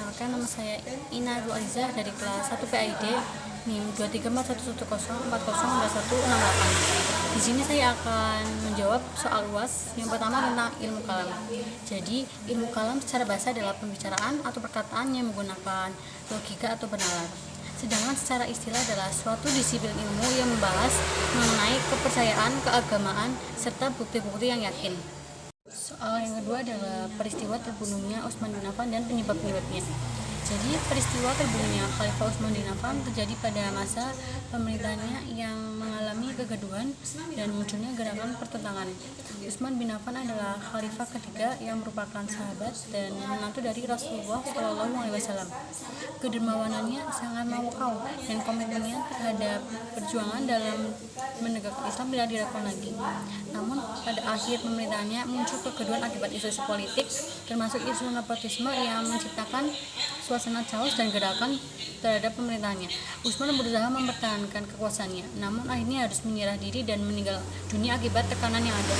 Perkenalkan, nama saya Ina Rualizah dari kelas 1 PAID NIM 23411404068. Di sini saya akan menjawab soal UAS. Yang pertama tentang ilmu kalam. Jadi, ilmu kalam secara bahasa adalah pembicaraan atau perkataan yang menggunakan logika atau bernalar. Sedangkan secara istilah adalah suatu disiplin ilmu yang membahas mengenai kepercayaan, keagamaan, serta bukti-bukti yang yakin. Soal yang kedua adalah peristiwa terbunuhnya Utsman bin Affan dan penyebab-penyebabnya. Jadi peristiwa terbunuhnya Khalifah Utsman bin Affan terjadi pada masa pemerintahannya yang mengalami kegaduhan dan munculnya gerakan pertentangan. Utsman bin Affan adalah khalifah ketiga yang merupakan sahabat dan menantu dari Rasulullah SAW. Kedermawanannya sangat memukau dan komitmennya terhadap perjuangan dalam menegakkan Islam tidak diragukan lagi. Namun pada akhir pemerintahannya muncul kegaduhan akibat isu-isu politik, termasuk isu nepotisme yang menciptakan suasana chaos dan gerakan terhadap pemerintahannya. Utsman berusaha mempertahankan kekuasaannya, namun akhirnya harus menyerah diri dan meninggal dunia akibat tekanan yang ada.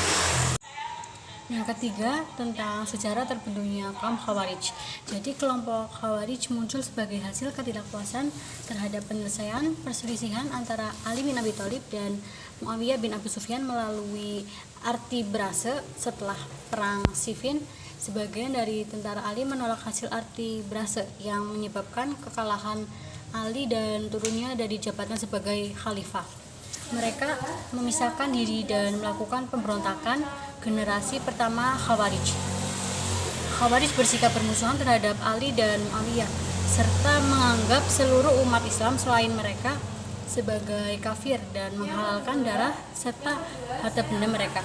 Yang ketiga, tentang sejarah terbentuknya kaum Khawarij. Jadi kelompok Khawarij muncul sebagai hasil ketidakpuasan terhadap penyelesaian perselisihan antara Ali bin Abi Thalib dan Muawiyah bin Abi Sufyan melalui Arti-Brase setelah perang Siffin. Sebagian dari tentara Ali menolak hasil Arti-Brase yang menyebabkan kekalahan Ali dan turunnya dari jabatan sebagai khalifah. Mereka memisahkan diri dan melakukan pemberontakan. Generasi pertama Khawarij. Khawarij bersikap bermusuhan terhadap Ali dan Muawiyah serta menganggap seluruh umat Islam selain mereka sebagai kafir dan menghalalkan darah serta harta benda mereka.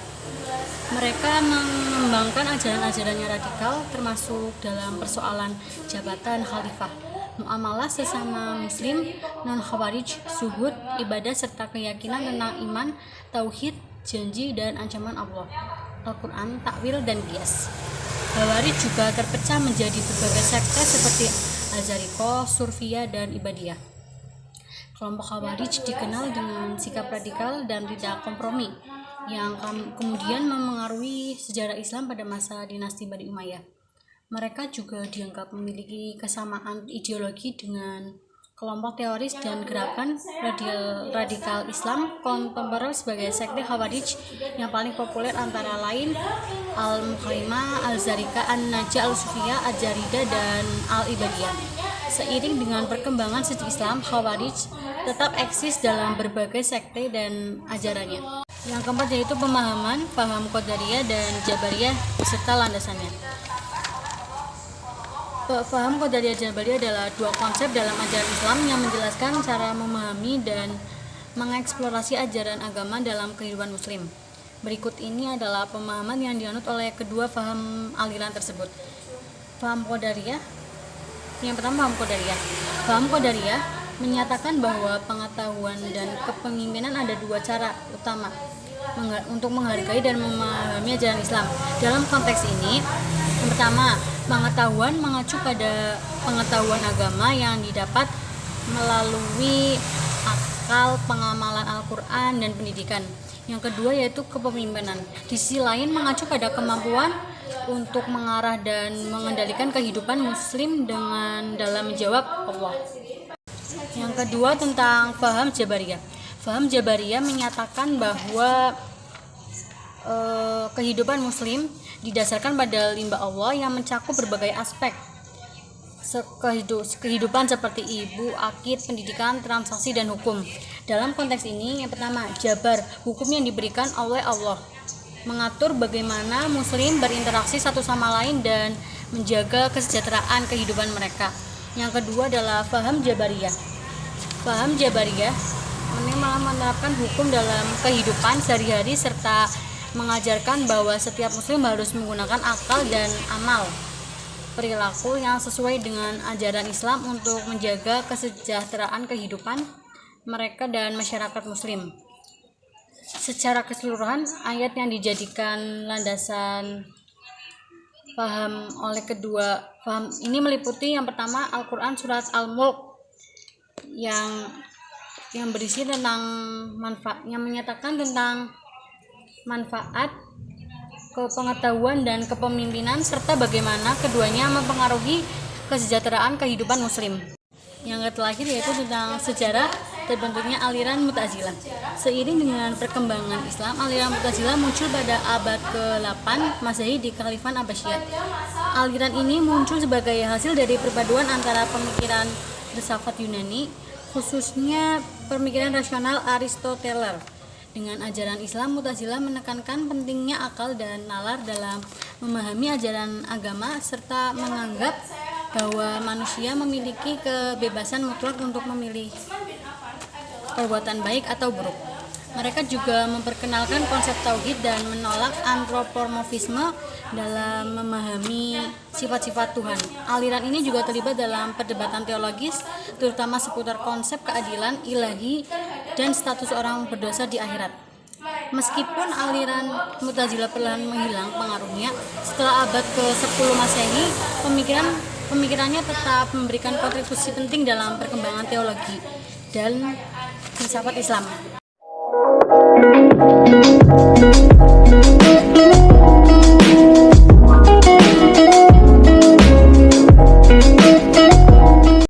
Mereka mengembangkan ajaran-ajarannya radikal termasuk dalam persoalan jabatan khalifah, muamalah sesama muslim, non-khawarij, zuhud, ibadah serta keyakinan tentang iman, tauhid, janji dan ancaman Allah, Al-Quran, takwil dan qiyas. Khawarij juga terpecah menjadi berbagai sekte seperti Azariko, Surfiyah dan Ibadiyah. Kelompok Khawarij dikenal dengan sikap radikal dan tidak kompromi yang kemudian memengaruhi sejarah Islam pada masa dinasti Bani Umayyah. Mereka juga dianggap memiliki kesamaan ideologi dengan kelompok teoris dan gerakan radikal Islam kontemporer sebagai sekte Khawarij yang paling populer antara lain Al-Mukhaimah, Al-Zarika, An-Najah, Al-Sufiyah, Al-Jarida, dan Al-Ibadiyah. Seiring dengan perkembangan sejarah Islam, Khawarij tetap eksis dalam berbagai sekte dan ajarannya. Yang keempat yaitu paham Qadariyah dan Jabariyah beserta landasannya. Paham Qadariyah dan Jabariyah adalah dua konsep dalam ajaran Islam yang menjelaskan cara memahami dan mengeksplorasi ajaran agama dalam kehidupan muslim. Berikut ini adalah pemahaman yang dianut oleh kedua paham aliran tersebut. Paham Qadariyah. Yang pertama, paham Qadariyah. Paham Qadariyah menyatakan bahwa pengetahuan dan kepemimpinan ada dua cara utama untuk menghargai dan memahami ajaran Islam. Dalam konteks ini, yang pertama, pengetahuan mengacu pada pengetahuan agama yang didapat melalui akal, pengamalan Al-Quran, dan pendidikan. Yang kedua yaitu kepemimpinan. Di sisi lain mengacu pada kemampuan untuk mengarah dan mengendalikan kehidupan muslim dalam menjawab Allah. Yang kedua tentang paham Jabariyah. Paham Jabariyah menyatakan bahwa kehidupan muslim didasarkan pada limbah Allah yang mencakup berbagai aspek kehidupan seperti ibu, akid, pendidikan, transaksi, dan hukum. Dalam konteks ini, yang pertama, jabar, hukum yang diberikan oleh Allah, mengatur bagaimana muslim berinteraksi satu sama lain dan menjaga kesejahteraan kehidupan mereka. Yang kedua adalah paham Jabariyah. Paham Jabariyah menerapkan hukum dalam kehidupan sehari-hari serta mengajarkan bahwa setiap muslim harus menggunakan akal dan amal perilaku yang sesuai dengan ajaran Islam untuk menjaga kesejahteraan kehidupan mereka dan masyarakat muslim. Secara keseluruhan, ayat yang dijadikan landasan paham oleh kedua paham ini meliputi yang pertama Al-Quran surat Al-Mulk yang berisi tentang manfaat, yang menyatakan tentang manfaat kepengetahuan dan kepemimpinan serta bagaimana keduanya mempengaruhi kesejahteraan kehidupan muslim. Yang terakhir yaitu tentang sejarah terbentuknya aliran Mu'tazilah. Seiring dengan perkembangan Islam, aliran Mu'tazilah muncul pada abad ke-8 Masehi di Khalifah Abbasiyah. Aliran ini muncul sebagai hasil dari perpaduan antara pemikiran filsafat Yunani, khususnya pemikiran rasional Aristoteles, dengan ajaran Islam. Mu'tazilah menekankan pentingnya akal dan nalar dalam memahami ajaran agama serta menganggap bahwa manusia memiliki kebebasan mutlak untuk memilih perbuatan baik atau buruk. Mereka juga memperkenalkan konsep tauhid dan menolak antropomorfisme dalam memahami sifat-sifat Tuhan. Aliran ini juga terlibat dalam perdebatan teologis, terutama seputar konsep keadilan ilahi dan status orang berdosa di akhirat. Meskipun aliran Mu'tazilah perlahan menghilang pengaruhnya, setelah abad ke-10 Masehi, pemikirannya tetap memberikan kontribusi penting dalam perkembangan teologi dan filsafat Islam.